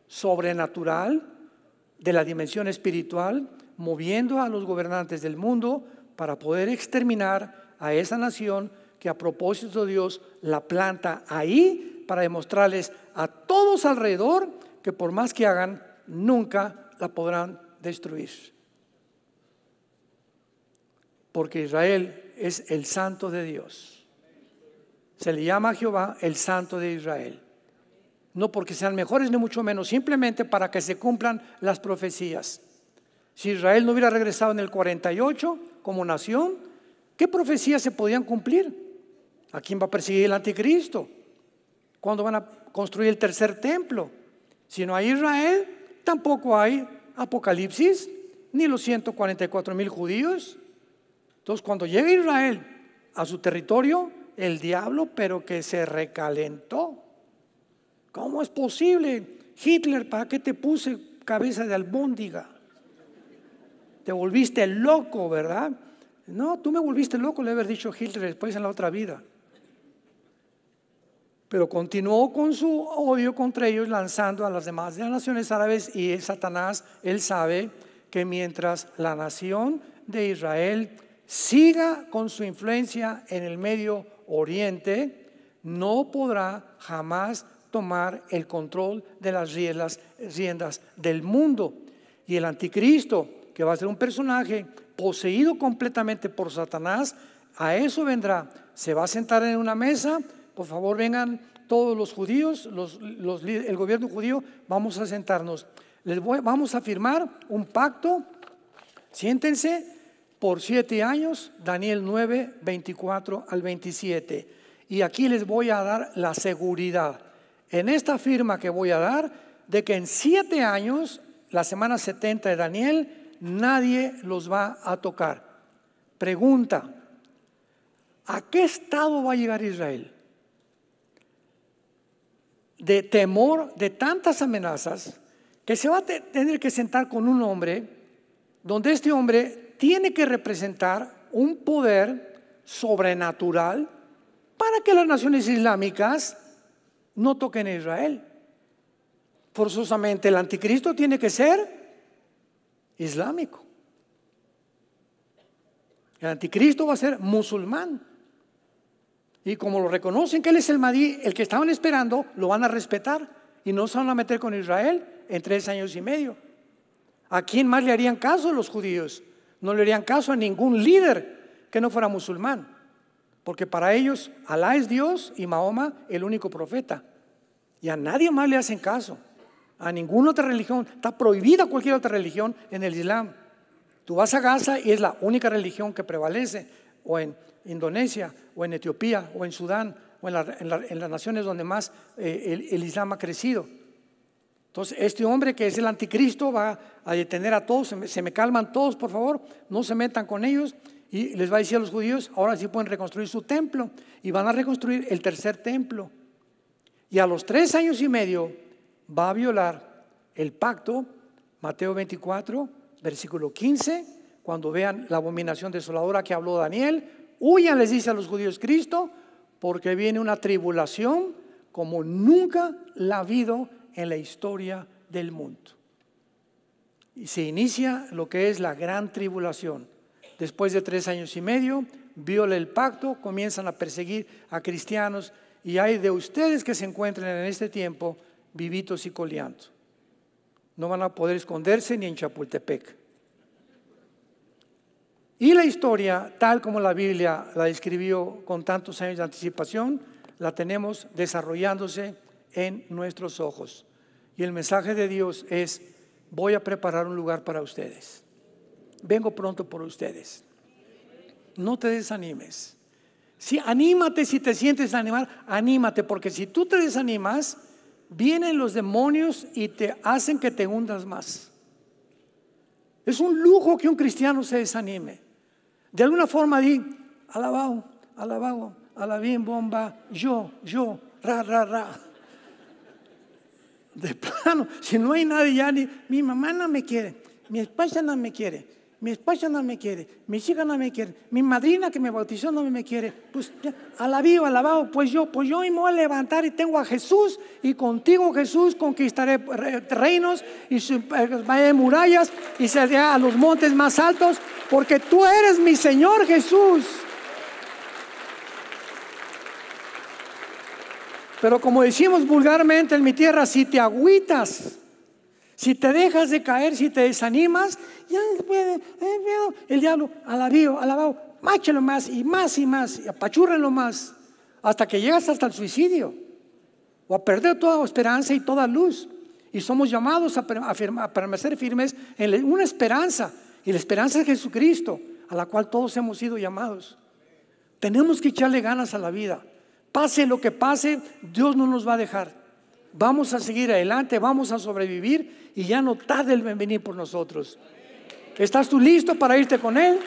sobrenatural de la dimensión espiritual, moviendo a los gobernantes del mundo para poder exterminar a esa nación que a propósito de Dios la planta ahí para demostrarles a todos alrededor que por más que hagan, nunca la podrán destruir. Porque Israel es el santo de Dios. Se le llama a Jehová el santo de Israel. No porque sean mejores ni mucho menos, simplemente para que se cumplan las profecías. Si Israel no hubiera regresado en el 48 como nación, ¿qué profecías se podían cumplir? ¿A quién va a perseguir el anticristo? ¿Cuándo van a construir el tercer templo? Si no hay Israel, tampoco hay Apocalipsis, ni los 144,000 judíos. Entonces, cuando llega Israel a su territorio, el diablo, pero que se recalentó. ¿Cómo es posible? Hitler, ¿para qué te puse cabeza de albóndiga? Te volviste loco, ¿verdad? No, tú me volviste loco, le haber dicho Hitler después en la otra vida. Pero continuó con su odio contra ellos, lanzando a las demás de las naciones árabes, y Satanás, él sabe que mientras la nación de Israel siga con su influencia en el Medio Oriente, no podrá jamás tomar el control de las riendas del mundo. Y el anticristo, que va a ser un personaje poseído completamente por Satanás, a eso vendrá. Se va a sentar en una mesa. Por favor, vengan todos los judíos, el gobierno judío, vamos a sentarnos. Vamos a firmar un pacto. Siéntense por 7 años, Daniel 9, 24 al 27. Y aquí les voy a dar la seguridad, en esta firma que voy a dar, de que en 7 años la semana 70 de Daniel, nadie los va a tocar. Pregunta: ¿a qué estado va a llegar Israel? De temor, de tantas amenazas, que se va a tener que sentar con un hombre, donde este hombre tiene que representar un poder sobrenatural para que las naciones islámicas no toquen a Israel. Forzosamente el anticristo tiene que ser islámico. El anticristo va a ser musulmán. Y como lo reconocen que él es el Mahdi, el que estaban esperando, lo van a respetar y no se van a meter con Israel en 3 años y medio. ¿A quién más le harían caso los judíos? No le harían caso a ningún líder que no fuera musulmán, porque para ellos Alá es Dios y Mahoma el único profeta, y a nadie más le hacen caso, a ninguna otra religión. Está prohibida cualquier otra religión en el Islam. Tú vas a Gaza y es la única religión que prevalece, o en Indonesia, o en Etiopía, o en Sudán, o en las naciones donde más el Islam ha crecido. Entonces este hombre que es el anticristo va a detener a todos. Se me calman todos, por favor, no se metan con ellos. Y les va a decir a los judíos: ahora sí pueden reconstruir su templo, y van a reconstruir el 3er templo. Y a los 3 años y medio va a violar el pacto. Mateo 24, versículo 15, cuando vean la abominación desoladora que habló Daniel: huyan, les dice a los judíos Cristo, porque viene una tribulación como nunca la ha habido en la historia del mundo. Y se inicia lo que es la gran tribulación. Después de 3 años y medio, viola el pacto, comienzan a perseguir a cristianos, y hay de ustedes que se encuentren en este tiempo vivitos y coleando. No van a poder esconderse ni en Chapultepec. Y la historia, tal como la Biblia la describió con tantos años de anticipación, la tenemos desarrollándose en nuestros ojos. Y el mensaje de Dios es: voy a preparar un lugar para ustedes. Vengo pronto por ustedes. No te desanimes. Sí, anímate. Si te sientes animar, anímate, porque si tú te desanimas, vienen los demonios y te hacen que te hundas más. Es un lujo que un cristiano se desanime. De alguna forma di: alabado, alabado, alabín, bomba, yo, ra, ra, ra. De plano, si no hay nadie ya, ni mi mamá no me quiere, mi esposa no me quiere, mi esposa no me quiere, mis hijas no me quieren, mi madrina que me bautizó no me quiere, pues ya, alabado, pues yo me voy a levantar y tengo a Jesús, y contigo, Jesús, conquistaré reinos y murallas, y seré a los montes más altos, porque tú eres mi Señor Jesús. Pero como decimos vulgarmente en mi tierra, si te agüitas, si te dejas de caer, si te desanimas, ya el diablo, alabado, máchelo más y más y más, y apachúrrenlo más, hasta que llegas hasta el suicidio, o a perder toda esperanza y toda luz. Y somos llamados a permanecer firmes en una esperanza, y la esperanza es Jesucristo, a la cual todos hemos sido llamados. Tenemos que echarle ganas a la vida. Pase lo que pase, Dios no nos va a dejar. Vamos a seguir adelante, vamos a sobrevivir, y ya no tarde en venir por nosotros. ¿Estás tú listo para irte con Él?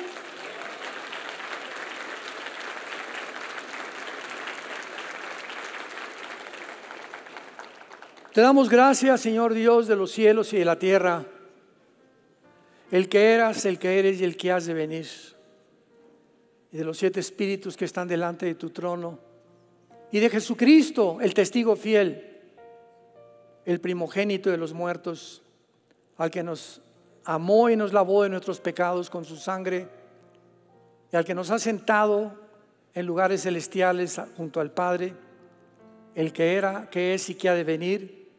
Te damos gracias, Señor Dios de los cielos y de la tierra, el que eras, el que eres y el que has de venir, y de los 7 espíritus que están delante de tu trono, y de Jesucristo, el testigo fiel, el primogénito de los muertos, al que nos amó y nos lavó de nuestros pecados con su sangre, y al que nos ha sentado en lugares celestiales junto al Padre, el que era, que es y que ha de venir.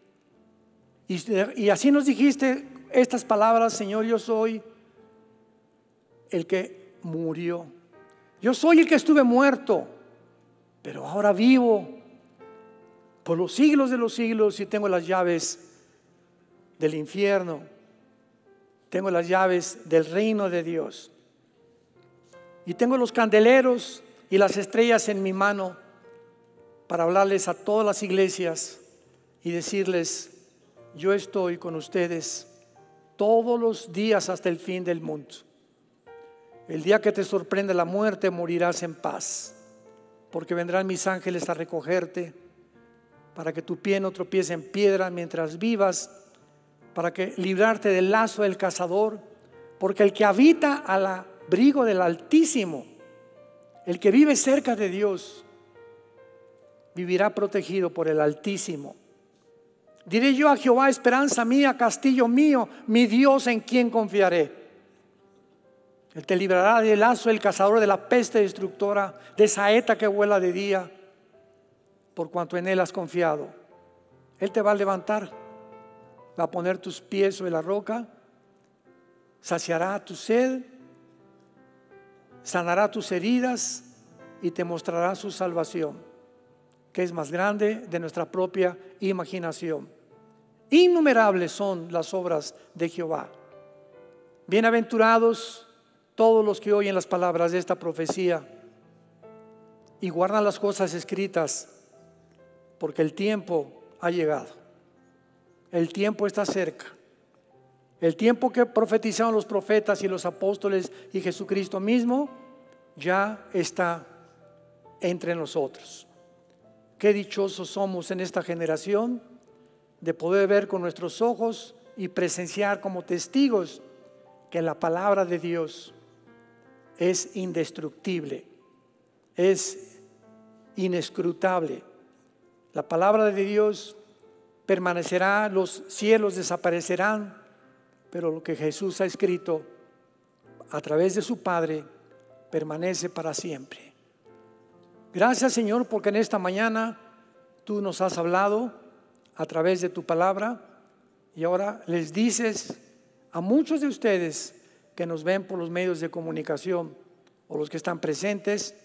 Y así nos dijiste estas palabras: Señor, yo soy el que murió, yo soy el que estuve muerto, pero ahora vivo por los siglos de los siglos, y tengo las llaves del infierno, tengo las llaves del reino de Dios, y tengo los candeleros y las estrellas en mi mano para hablarles a todas las iglesias y decirles: yo estoy con ustedes todos los días hasta el fin del mundo. El día que te sorprende la muerte, morirás en paz, porque vendrán mis ángeles a recogerte, para que tu pie no tropiece en piedra mientras vivas, para que librarte del lazo del cazador, porque el que habita al abrigo del Altísimo, el que vive cerca de Dios, vivirá protegido por el Altísimo. Diré yo a Jehová, esperanza mía, castillo mío, mi Dios en quien confiaré. Él te librará del lazo del cazador, de la peste destructora, de saeta que vuela de día, por cuanto en Él has confiado. Él te va a levantar, va a poner tus pies sobre la roca, saciará tu sed, sanará tus heridas y te mostrará su salvación, que es más grande de nuestra propia imaginación. Innumerables son las obras de Jehová. Bienaventurados todos los que oyen las palabras de esta profecía y guardan las cosas escritas, porque el tiempo ha llegado. El tiempo está cerca. El tiempo que profetizaron los profetas y los apóstoles y Jesucristo mismo ya está entre nosotros. Qué dichosos somos en esta generación de poder ver con nuestros ojos y presenciar como testigos que la palabra de Dios es indestructible, es inescrutable. La palabra de Dios permanecerá, los cielos desaparecerán, pero lo que Jesús ha escrito a través de su Padre permanece para siempre. Gracias, Señor, porque en esta mañana tú nos has hablado a través de tu palabra y ahora les dices a muchos de ustedes que nos ven por los medios de comunicación o los que están presentes,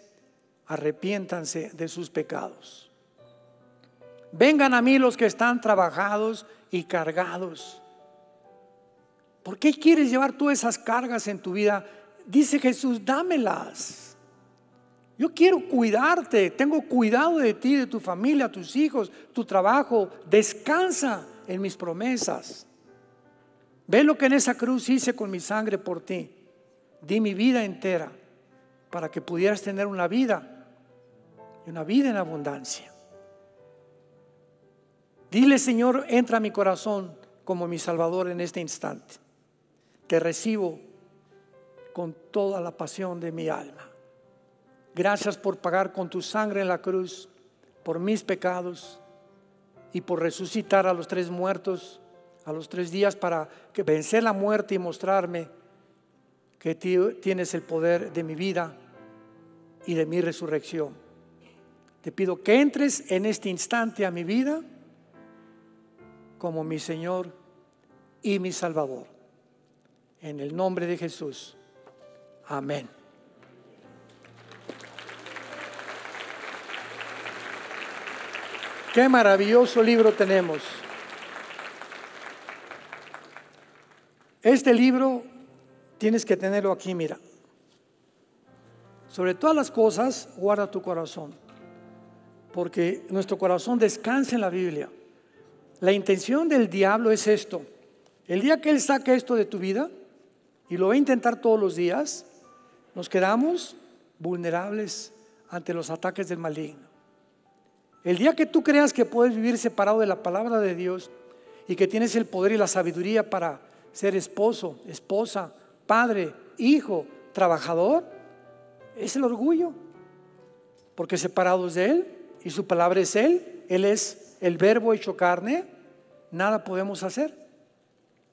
arrepiéntanse de sus pecados. Vengan a mí los que están trabajados y cargados. ¿Por qué quieres llevar tú esas cargas en tu vida? Dice Jesús, dámelas. Yo quiero cuidarte, tengo cuidado de ti, de tu familia, tus hijos, tu trabajo. Descansa en mis promesas. Ve lo que en esa cruz hice con mi sangre por ti. Di mi vida entera para que pudieras tener una vida y una vida en abundancia. Dile, Señor, entra a mi corazón como mi Salvador en este instante. Te recibo con toda la pasión de mi alma. Gracias por pagar con tu sangre en la cruz por mis pecados y por resucitar a los 3 muertos a los 3 días para que vencer la muerte y mostrarme que tienes el poder de mi vida y de mi resurrección. Te pido que entres en este instante a mi vida como mi Señor y mi Salvador. En el nombre de Jesús. Amén. Qué maravilloso libro tenemos. Este libro tienes que tenerlo aquí, mira. Sobre todas las cosas, guarda tu corazón, porque nuestro corazón descansa en la Biblia. La intención del diablo es esto. El día que él saque esto de tu vida, y lo va a intentar todos los días, nos quedamos vulnerables ante los ataques del maligno. El día que tú creas que puedes vivir separado de la palabra de Dios y que tienes el poder y la sabiduría para ser esposo, esposa, padre, hijo, trabajador, es el orgullo, porque separados de Él y su palabra es Él es el verbo hecho carne, nada podemos hacer.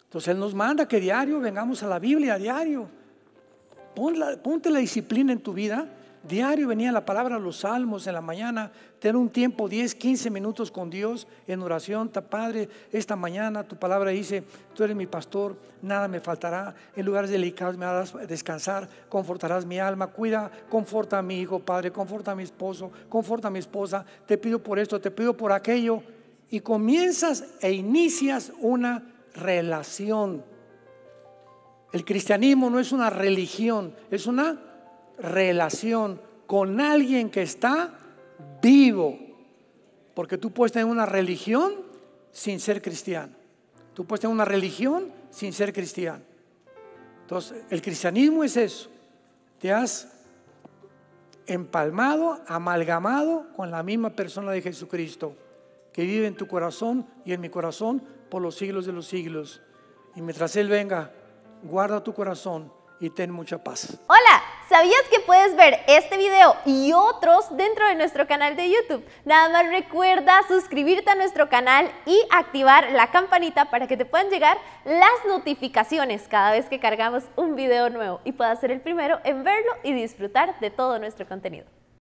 Entonces Él nos manda que diario vengamos a la Biblia, a diario. Ponte la disciplina en tu vida. Diario venía la palabra, los salmos en la mañana, tener un tiempo 10, 15 minutos con Dios en oración. Padre, esta mañana tu palabra dice, tú eres mi pastor, nada me faltará, en lugares delicados me harás descansar, confortarás mi alma, conforta a mi hijo, Padre, conforta a mi esposo, conforta a mi esposa, te pido por esto, te pido por aquello, y comienzas e inicias una relación. El cristianismo no es una religión, es una relación con alguien que está vivo, porque tú puedes tener una religión sin ser cristiano. Tú puedes tener una religión sin ser cristiano. Entonces, el cristianismo es eso. Te has empalmado, amalgamado con la misma persona de Jesucristo, que vive en tu corazón y en mi corazón por los siglos de los siglos. Y mientras Él venga, guarda tu corazón y ten mucha paz.
Hola, ¿sabías que puedes ver este video y otros dentro de nuestro canal de YouTube? Nada más recuerda suscribirte a nuestro canal y activar la campanita para que te puedan llegar las notificaciones cada vez que cargamos un video nuevo y puedas ser el primero en verlo y disfrutar de todo nuestro contenido.